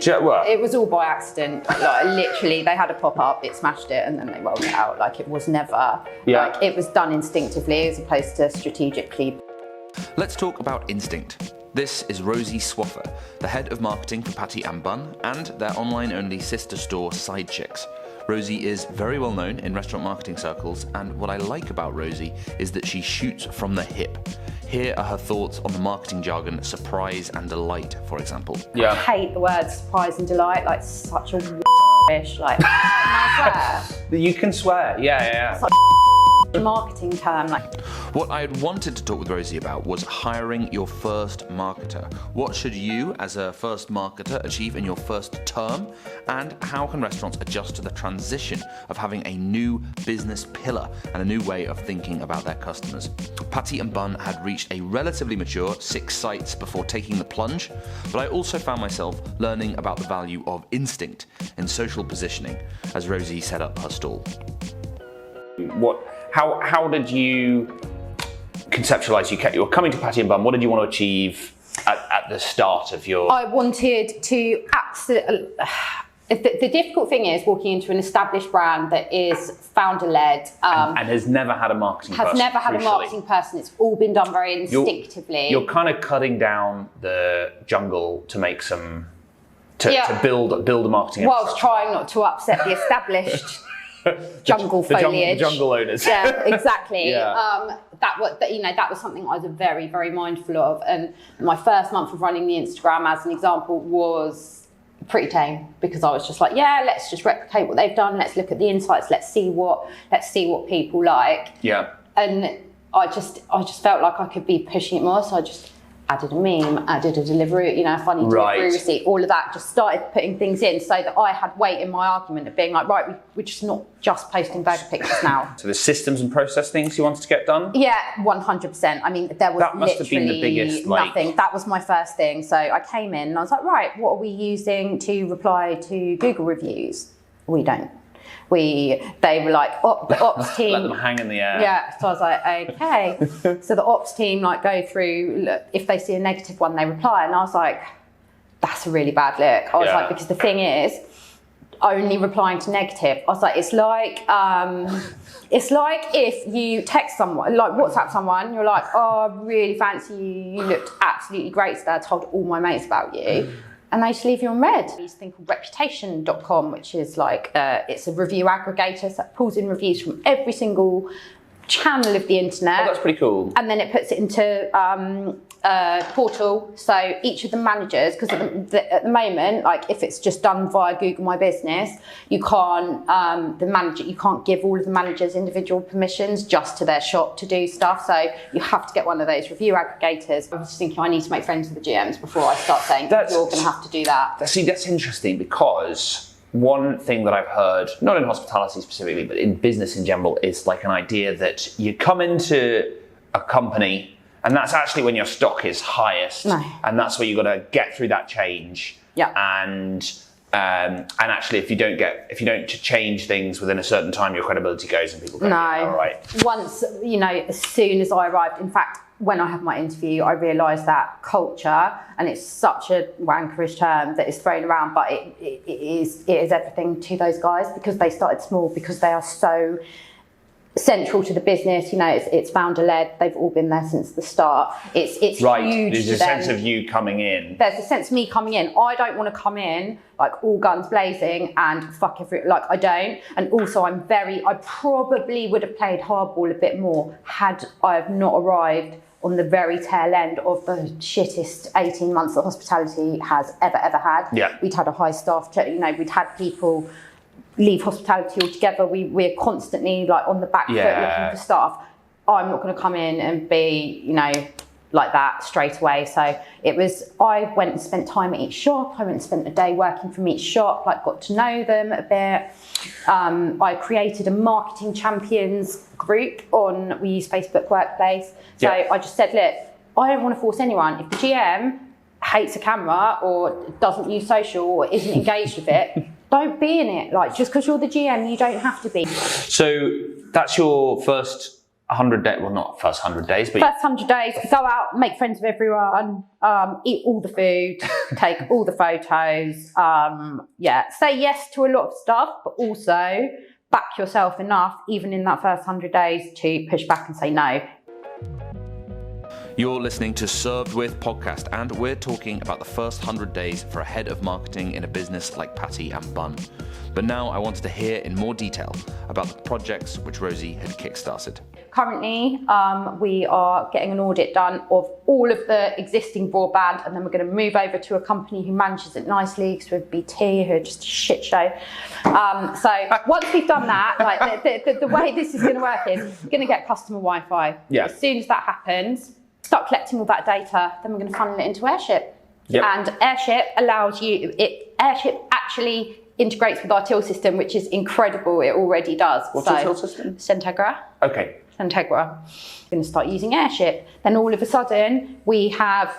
It was all by accident. Like literally, they had a pop-up, it smashed it, and then they rolled it out. Like it was never, like it was done instinctively as opposed to strategically. Let's talk about instinct. This is Rosie Swaffer, the head of marketing for Patty Bun and their online-only sister store Side Chicks. Rosie is very well known in restaurant marketing circles, and what I like about Rosie is that she shoots from the hip. Here are her thoughts on the marketing jargon surprise and delight, for example. I hate the words surprise and delight, like such a wish, like, can I swear? You can swear, yeah. Such a marketing term, like. What I had wanted to talk with Rosie about was hiring your first marketer. What should you, as a first marketer, achieve in your first term? And how can restaurants adjust to the transition of having a new business pillar and a new way of thinking about their customers? Patty and Bun had reached a relatively mature 6 sites before taking the plunge, but I also found myself learning about the value of instinct in social positioning as Rosie set up her stall. How did you conceptualise? You were coming to Patty and Bun. What did you want to achieve at the start of your? I wanted to absolutely. The difficult thing is walking into an established brand that is founder-led and has never had a marketing person. Has never had a marketing person. It's all been done very instinctively. You're kind of cutting down the jungle to make some to build a marketing. Whilst trying not to upset the established. Jungle foliage. The jungle owners. Yeah, exactly. Yeah. That was something I was very, very mindful of. And my first month of running the Instagram, as an example, was pretty tame because I was just like, let's just replicate what they've done. Let's look at the insights. Let's see what people like. Yeah. And I just felt like I could be pushing it more. So I just added a meme, added a delivery, a funny delivery receipt, all of that, just started putting things in so that I had weight in my argument of being like, right, we're just not just posting burger pictures now. So the systems and process things you wanted to get done? Yeah, 100%. I mean, there was that must have been the biggest, nothing. That was my first thing. So I came in and I was like, right, what are we using to reply to Google reviews? We don't. They were like, the ops team. Let them hang in the air. Yeah, so I was like, okay. So the ops team go through, look, if they see a negative one, they reply. And I was like, that's a really bad look. I was like, because the thing is, only replying to negative. I was like, it's like if you text someone, like WhatsApp someone, you're like, oh, I really fancy you. You looked absolutely great today. I told all my mates about you. And they just leave you on red. There's a thing called reputation.com, which is like, it's a review aggregator, so it pulls in reviews from every single channel of the internet. Oh, that's pretty cool. And then it puts it into a portal. So each of the managers, because at the moment, like if it's just done via Google My Business, you can't, you can't give all of the managers individual permissions just to their shop to do stuff. So you have to get one of those review aggregators. I was just thinking I need to make friends with the GMs before I start saying you're going to have to do that. See, that's interesting because one thing that I've heard, not in hospitality specifically, but in business in general, is like an idea that you come into a company and that's actually when your stock is highest. No. And that's where you've got to get through that change. Yeah. And actually, if you don't change things within a certain time, your credibility goes and people go, all right. Once, as soon as I arrived, in fact, when I had my interview, I realised that culture, and it's such a wankerish term that is thrown around, but it is everything to those guys because they started small, because they are so central to the business. It's founder led. They've all been there since the start. It's right. Huge. There's a sense of you coming in. There's a sense of me coming in. I don't want to come in like all guns blazing and fuck everything. Like I don't. And also I probably would have played hardball a bit more had I have not arrived on the very tail end of the shittest 18 months that hospitality has ever had. Yeah. We'd had a high staff, we'd had people leave hospitality altogether. We're constantly like on the back foot looking for staff. I'm not going to come in and be, like that straight away. So I went and spent time at each shop. I went and spent a day working from each shop, got to know them a bit. I created a marketing champions group we use Facebook Workplace. So I just said, look, I don't want to force anyone. If the GM hates a camera or doesn't use social or isn't engaged with it, don't be in it. Just because you're the GM, you don't have to be. So that's your first 100 days, well, not first 100 days, but first 100 days, go out, make friends with everyone, eat all the food, take all the photos, say yes to a lot of stuff, but also back yourself enough, even in that first 100 days, to push back and say no. You're listening to Served With podcast, and we're talking about the first 100 days for a head of marketing in a business like Patty and Bun. But now I wanted to hear in more detail about the projects which Rosie had kickstarted. Currently, we are getting an audit done of all of the existing broadband, and then we're going to move over to a company who manages it nicely, because with BT, who are just a shit show. So once we've done that, like the way this is going to work is we're going to get customer Wi-Fi. Yeah. As soon as that happens, start collecting all that data, then we're going to funnel it into Airship. Yep. And Airship allows you, Airship actually integrates with our till system, which is incredible. It already does. What's your till system? Centegra. Okay. Centegra. We're going to start using Airship. Then all of a sudden, we have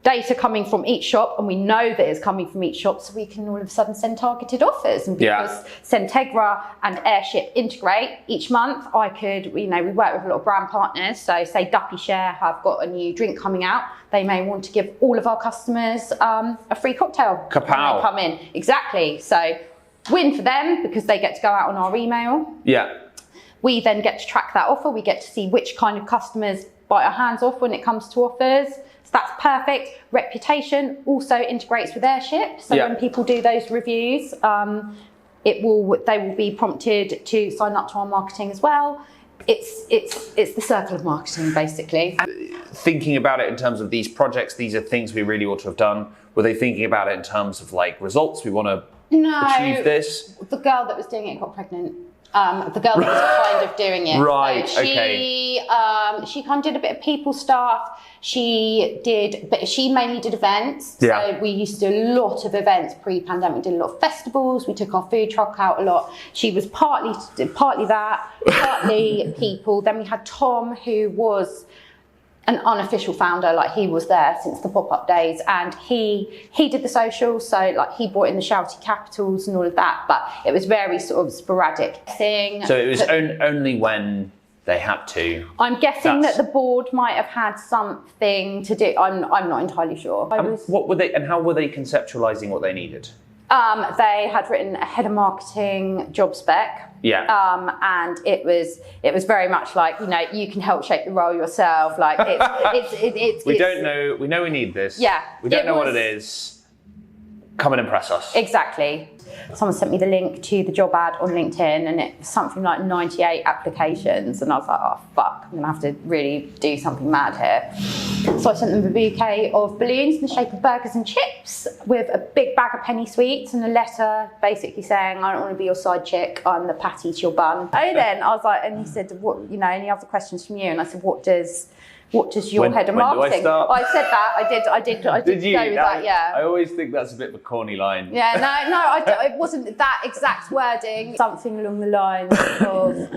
data coming from each shop, and we know that it's coming from each shop, so we can all of a sudden send targeted offers. And because Centegra and Airship integrate each month, I could, we work with a lot of brand partners. So say Duppy Share have got a new drink coming out. They may want to give all of our customers a free cocktail when they come in. Exactly. So win for them, because they get to go out on our email. Yeah. We then get to track that offer. We get to see which kind of customers bite our hands off when it comes to offers. So that's perfect. Reputation also integrates with Airship. So when people do those reviews, they will be prompted to sign up to our marketing as well. It's the circle of marketing, basically. Thinking about it in terms of these projects, these are things we really ought to have done. Were they thinking about it in terms of like results? We want to achieve this? The girl that was doing it got pregnant. The girl that was kind of doing it. Right, so she kind of did a bit of people stuff. But she mainly did events. Yeah. So we used to do a lot of events pre-pandemic. We did a lot of festivals. We took our food truck out a lot. She was partly that, partly people. Then we had Tom, who was an unofficial founder, like he was there since the pop-up days, and he did the socials, so like he brought in the shouty capitals and all of that, but it was very sort of sporadic. So it was only when they had to. I'm guessing that the board might have had something to do. I'm not entirely sure. What were they, and how were they conceptualizing what they needed? They had written a head of marketing job spec. Yeah. And it was very much like, you can help shape the role yourself. Like we don't know. We know we need this. Yeah. We don't know what it is. Come and impress us. Exactly. Someone sent me the link to the job ad on LinkedIn, and it was something like 98 applications, and I was like, oh fuck, I'm gonna have to really do something mad here. So I sent them a bouquet of balloons in the shape of burgers and chips, with a big bag of penny sweets and a letter basically saying, I don't want to be your side chick, I'm the Patty to your Bun. And then I was like, and he said, what, any other questions from you? And I said, what does your head of marketing? Do I said that. I did go with that. Yeah. I always think that's a bit of a corny line. Yeah. It wasn't that exact wording. Something along the lines of.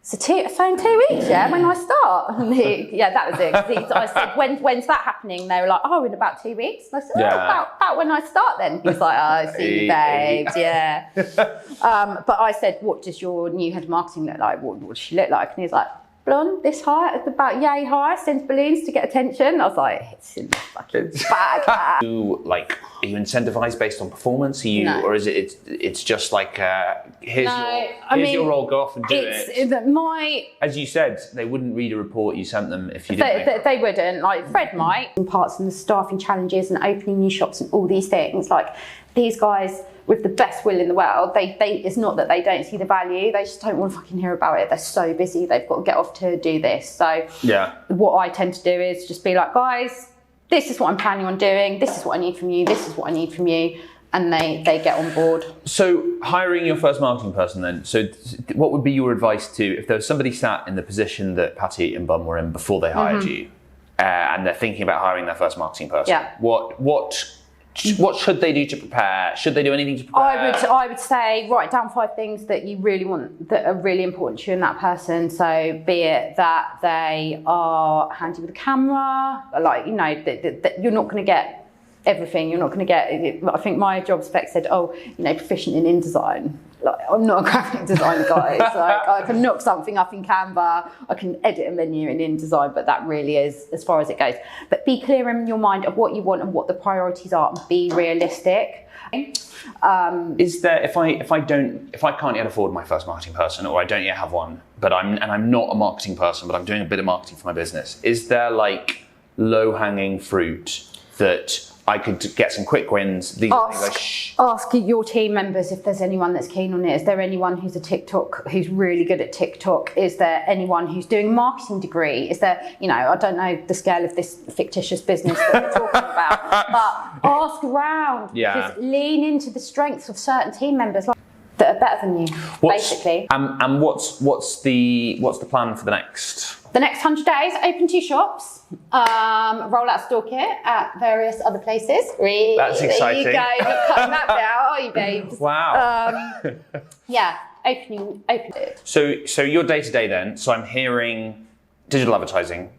So in 2 weeks, when I start. And that was it. I said, when's that happening? They were like, oh, in about 2 weeks. And I said, about when I start then. He's like, oh, I see, babes, yeah. But I said, what does your new head of marketing look like? What does she look like? And he's like, blonde, this high, about yay high, sends balloons to get attention. I was like, it's in the fucking bag. Are you incentivized based on performance? Or is it's just like here's your role, go off and do it. As you said, they wouldn't read a report you sent them if you didn't. They wouldn't. Like Fred might. Parts and the staffing challenges and opening new shops and all these things. Like these guys, with the best will in the world, it's not that they don't see the value, they just don't want to fucking hear about it. They're so busy, they've got to get off to do this. So what I tend to do is just be like, guys, this is what I'm planning on doing, this is what I need from you, this is what I need from you, and they get on board. So hiring your first marketing person then, so what would be your advice to, if there was somebody sat in the position that Patty and Bun were in before they hired you, and they're thinking about hiring their first marketing person, what should they do to prepare? Should they do anything to prepare? I would say write down 5 things that you really want, that are really important to you and that person. So be it that they are handy with a camera, like, that you're not going to get everything. You're not going to get, I think my job spec said, proficient in InDesign. like, I'm not a graphic designer, guys. Like, I can knock something up in Canva, I can edit a menu in InDesign, but that really is as far as it goes. But be clear in your mind of what you want and what the priorities are, and be realistic. Is there, if I can't yet afford my first marketing person, or I don't yet have one, but I'm not a marketing person, but I'm doing a bit of marketing for my business, is there like low-hanging fruit that I could get some quick wins? These Ask your team members if there's anyone that's keen on it. Is there anyone who's who's really good at TikTok? Is there anyone who's doing a marketing degree? Is there, I don't know the scale of this fictitious business that we're talking about, but ask around. Yeah. Just lean into the strengths of certain team members that are better than you, basically. And what's the plan for the next? The next 100 days, open 2 shops, roll out store kit at various other places. That's exciting. There you go, not cutting that bit out, are you, babes? Wow. Yeah, open it. So your day-to-day then, so I'm hearing digital advertising.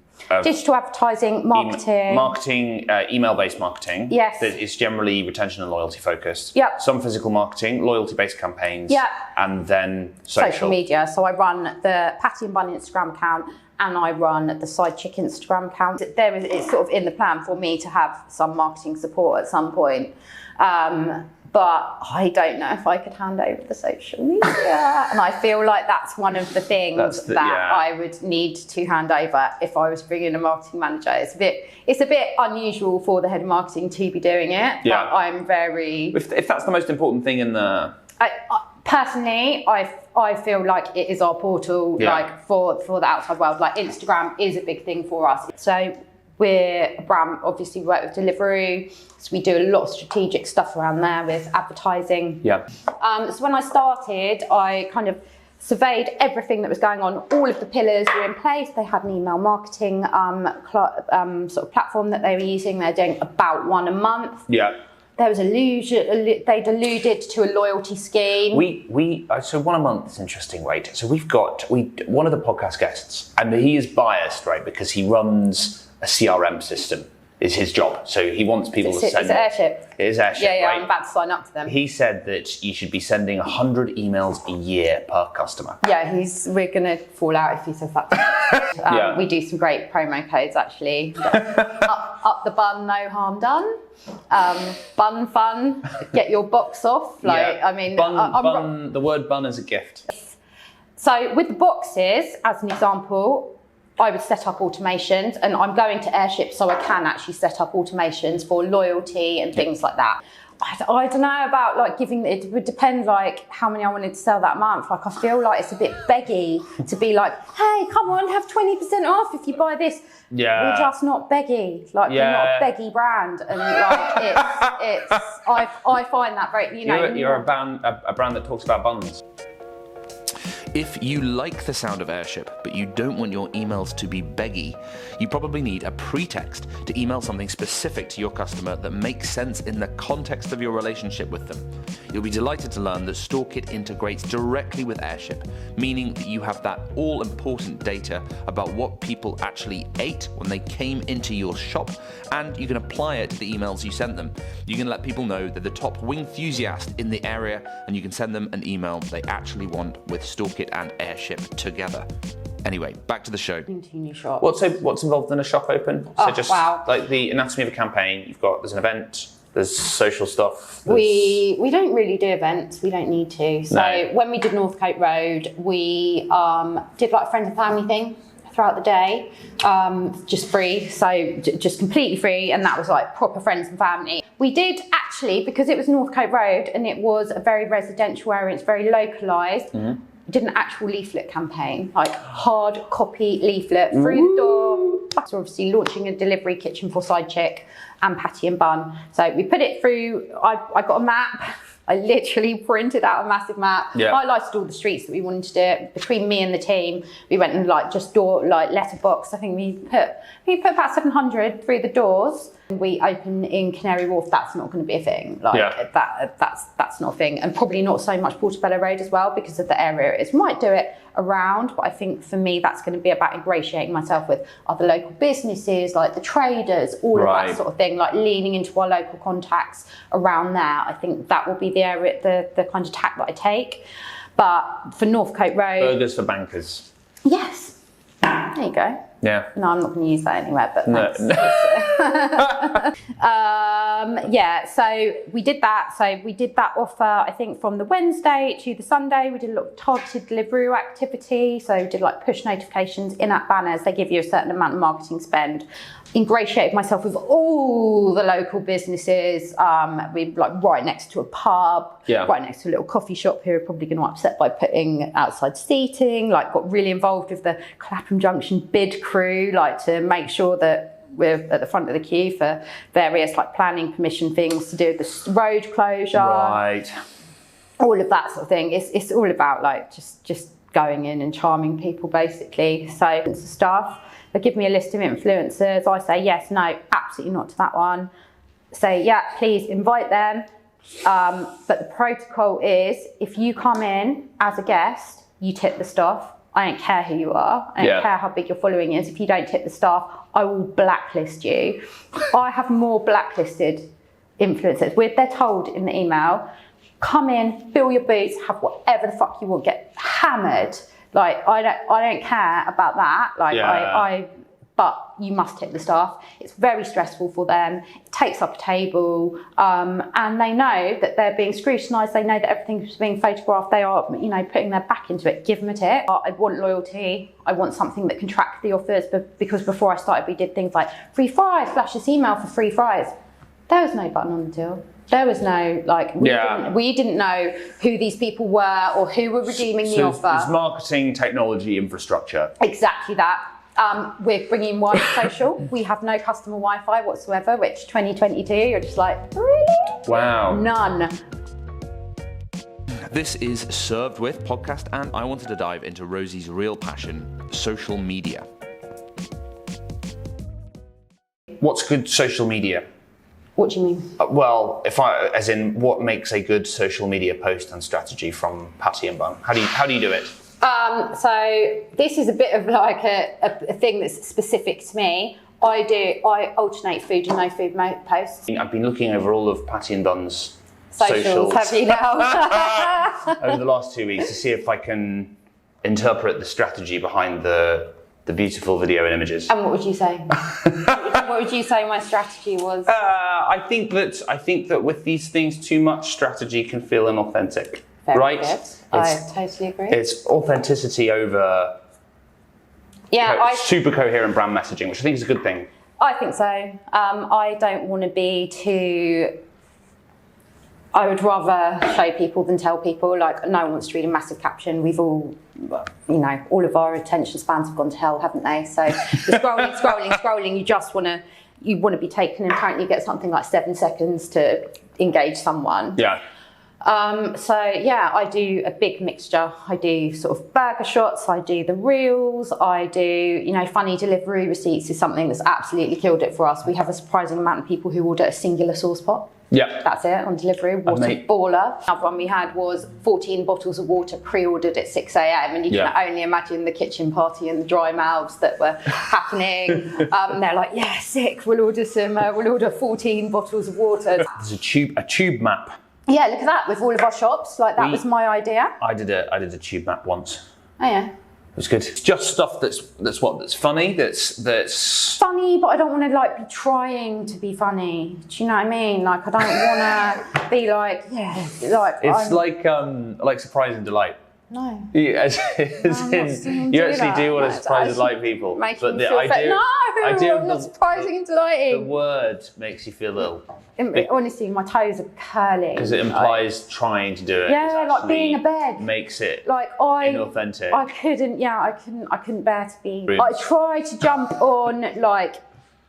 Digital advertising, marketing. Email-based marketing. Yes. That is generally retention and loyalty focused. Yep. Some physical marketing, loyalty-based campaigns. Yep. And then social media. So I run the Patty Bun Instagram account, and I run the Side Chick Instagram account. It's sort of in the plan for me to have some marketing support at some point. But I don't know if I could hand over the social media. And I feel like that's one of the things I would need to hand over if I was bringing a marketing manager. It's a bit unusual for the head of marketing to be doing it. Yeah. But I'm very... If that's the most important thing in the... Personally, I feel like it is our portal, for the outside world. Like, Instagram is a big thing for us. So we're a brand, obviously we work with Deliveroo, so we do a lot of strategic stuff around there with advertising. Yeah. So when I started, I kind of surveyed everything that was going on. All of the pillars were in place. They had an email marketing sort of platform that they were using. They're doing about 1 a month. Yeah. There was they'd alluded to a loyalty scheme. So 1 a month is interesting, right? So we've got one of the podcast guests, and he is biased, right, because he runs a CRM system. Is his job. So he wants people to send... It's Airship. It is Airship, yeah, right? I'm about to sign up to them. He said that you should be sending 100 emails a year per customer. Yeah, we're going to fall out if he says that. We do some great promo codes, actually. up the bun, no harm done. Bun fun, get your box off. The word bun is a gift. So with the boxes, as an example, I would set up automations, and I'm going to Airship so I can actually set up automations for loyalty and things like that. I don't know about like giving, it would depend like how many I wanted to sell that month. Like, I feel like it's a bit beggy to be like, hey, come on, have 20% off if you buy this. Yeah. We're just not beggy. Like, we're not a beggy brand. And like, I find that very, You're a brand that talks about buns. If you like the sound of Airship, but you don't want your emails to be beggy, you probably need a pretext to email something specific to your customer that makes sense in the context of your relationship with them. You'll be delighted to learn that StoreKit integrates directly with Airship, meaning that you have that all-important data about what people actually ate when they came into your shop, and you can apply it to the emails you sent them. You can let people know they're the top wing enthusiast in the area, and you can send them an email they actually want with StoreKit and Airship together. Anyway, back to the show. What's involved in a shop open? Like the anatomy of a campaign. There's an event. There's social stuff. We don't really do events. We don't need to. So when we did Northcote Road, we did like a friends and family thing throughout the day, just free. So just completely free, and that was like proper friends and family. We did actually, because it was Northcote Road and it was a very residential area. It's very localised. Mm-hmm. Did an actual leaflet campaign, like hard copy leaflet through the door. So obviously launching a delivery kitchen for Side Chick and Patty and Bun. So we put it through, I got a map. I literally printed out a massive map. Yeah. Highlighted all the streets that we wanted to do. Between me and the team, we went and like just letterbox. I think we put about 700 through the doors. We open in Canary Wharf. That's not going to be a thing. That's not a thing, and probably not so much Portobello Road as well because of the area it is. Might do it around, but I think for me that's going to be about ingratiating myself with other local businesses, like the traders, all of that sort of thing. thing, like leaning into our local contacts around there. I think that will be the area, the kind of tack that I take. But for Northcote Road... Burgers for bankers. Yes. There you go. Yeah. No, I'm not going to use that anywhere, but thanks. Yeah, so we did that. So we did that offer, I think, from the Wednesday to the Sunday. We did a lot of targeted delivery activity. So we did like push notifications, in-app banners. They give you a certain amount of marketing spend. Ingratiated myself with all the local businesses. We like right next to a pub, right next to a little coffee shop who are probably going to upset by putting outside seating. Like got really involved with the Clapham Junction bid crew, like to make sure that we're at the front of the queue for various like planning permission things to do with the road closure, right? All of that sort of thing. It's all about like just going in and charming people basically. So stuff. They give me a list of influencers. I say yes, no, absolutely not to that one. Say yeah, please invite them. But the protocol is if you come in as a guest, you tip the staff. I don't care who you are. I don't care how big your following is. If you don't tip the staff, I will blacklist you. I have more blacklisted influencers. They're told in the email, come in, fill your boots, have whatever the fuck you want, get hammered. Like I don't care about that. Like but you must tip the staff. It's very stressful for them. It takes up a table, and they know that they're being scrutinised. They know that everything's being photographed. They are, putting their back into it. Give them a tip. I want loyalty. I want something that can track the offers. But because before I started, we did things like free fries. Flash this email for free fries. There was no button on the till. There was no we didn't know who these people were or who were redeeming the offer. It's marketing technology infrastructure. Exactly that. We're bringing wireless social. We have no customer Wi-Fi whatsoever, which 2022, you're just like, really? Wow. None. This is Served With podcast, and I wanted to dive into Rosie's real passion, social media. What's good social media? What do you mean? Well, as in what makes a good social media post and strategy from Patty and Bun? How do you do it? So this is a bit of like a thing that's specific to me. I alternate food and no food posts. I've been looking over all of Patty and Bun's socials. Have you now? over the last 2 weeks to see if I can interpret the strategy behind the beautiful video and images. And what would you say? What would you say my strategy was? I think that with these things, too much strategy can feel inauthentic. Very right? Good. I totally agree. It's authenticity over super coherent brand messaging, which I think is a good thing. I think so. I don't want to be too... I would rather show people than tell people. Like, no one wants to read a massive caption. We've all, all of our attention spans have gone to hell, haven't they? So you're scrolling. You just want to be taken, and apparently you get something like 7 seconds to engage someone. Yeah. I do a big mixture. I do sort of burger shots, I do the reels, I do, funny delivery receipts is something that's absolutely killed it for us. We have a surprising amount of people who order a singular sauce pot. Yeah. That's it, on delivery. What a baller. Another one we had was 14 bottles of water pre-ordered at 6 a.m. and you can only imagine the kitchen party and the dry mouths that were happening. And they're like, yeah, sick, we'll order 14 bottles of water. There's a tube map. Yeah, look at that, with all of our shops. Like, that was my idea. I did a tube map once. Oh, yeah. It was good. Just stuff that's funny, that's... Funny, but I don't want to, be trying to be funny. Do you know what I mean? Like, I don't want to be like, It's like surprise and delight. No. You actually do want to surprise and delight people. But the idea... No, I'm not surprising and delighting. The word makes you feel ill. Honestly, my toes are curling. Because it implies trying to do it. Yeah, like being a bed. Makes it inauthentic. I couldn't bear to be... I try to jump on,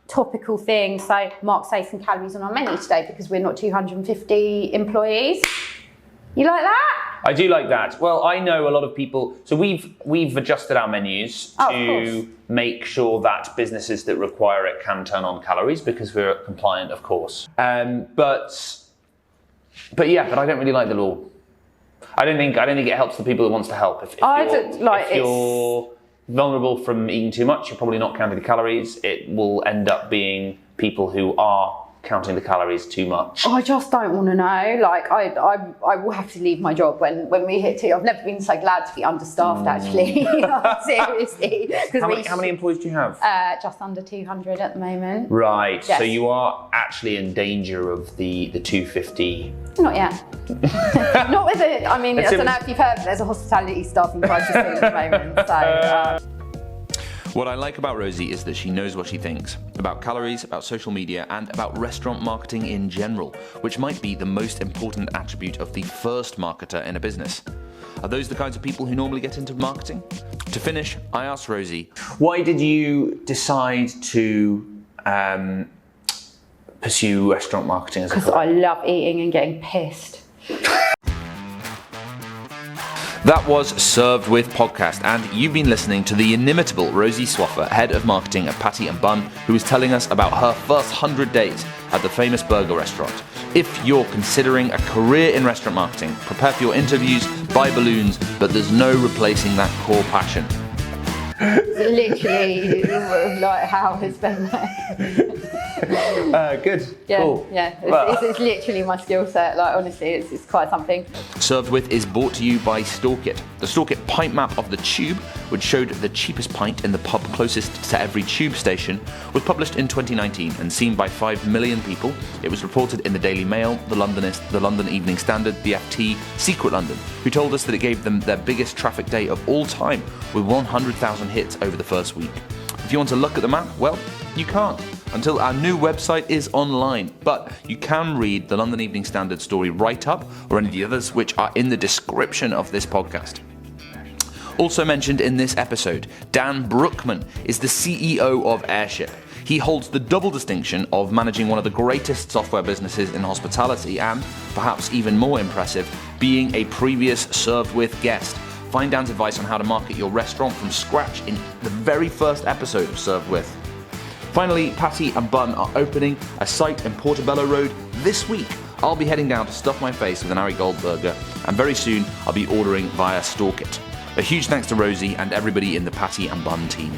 topical things. So, mark safe and calories on our menu today because we're not 250 employees. You like that? I do like that. Well, I know a lot of people. So we've adjusted our menus to make sure that businesses that require it can turn on calories because we're compliant, of course. But I don't really like the law. I don't think it helps the people that wants to help. If you're vulnerable from eating too much, you're probably not counting the calories. It will end up being people who are counting the calories too much? I just don't want to know. Like, I will have to leave my job when we hit 2. I've never been so glad to be understaffed, actually. Seriously. How many employees do you have? Just under 200 at the moment. Right. Yes. So you are actually in danger of the 250. Not yet. Not with it. I mean, I don't know if you've heard, but there's a hospitality staffing crisis at the moment. So. What I like about Rosie is that she knows what she thinks about calories, about social media, and about restaurant marketing in general, which might be the most important attribute of the first marketer in a business. Are those the kinds of people who normally get into marketing? To finish, I asked Rosie, why did you decide to pursue restaurant marketing as a career? Because I love eating and getting pissed. That was Served With Podcast, and you've been listening to the inimitable Rosie Swaffer, head of marketing at Patty Bun, who is telling us about her first 100 days at the famous burger restaurant. If you're considering a career in restaurant marketing, prepare for your interviews, buy balloons, but there's no replacing that core passion. Literally, like how it's been like. Good. Yeah, Cool. yeah. Well. It's literally my skill set. Like, honestly, it's quite something. Served With is brought to you by Stalkit. The Stalkit pint map of the Tube, which showed the cheapest pint in the pub closest to every tube station, was published in 2019 and seen by 5 million people. It was reported in the Daily Mail, the Londonist, the London Evening Standard, the FT, Secret London, who told us that it gave them their biggest traffic day of all time, with 100,000 hits over the first week. If you want to look at the map, well, you can't until our new website is online. But you can read the London Evening Standard story write-up or any of the others which are in the description of this podcast. Also mentioned in this episode, Dan Brookman is the CEO of Airship. He holds the double distinction of managing one of the greatest software businesses in hospitality and, perhaps even more impressive, being a previous Served With guest. Find Dan's advice on how to market your restaurant from scratch in the very first episode of Served With. Finally, Patty Bun are opening a site in Portobello Road this week. I'll be heading down to stuff my face with an Ari Gold burger, and very soon I'll be ordering via Stalkit. A huge thanks to Rosie and everybody in the Patty Bun team.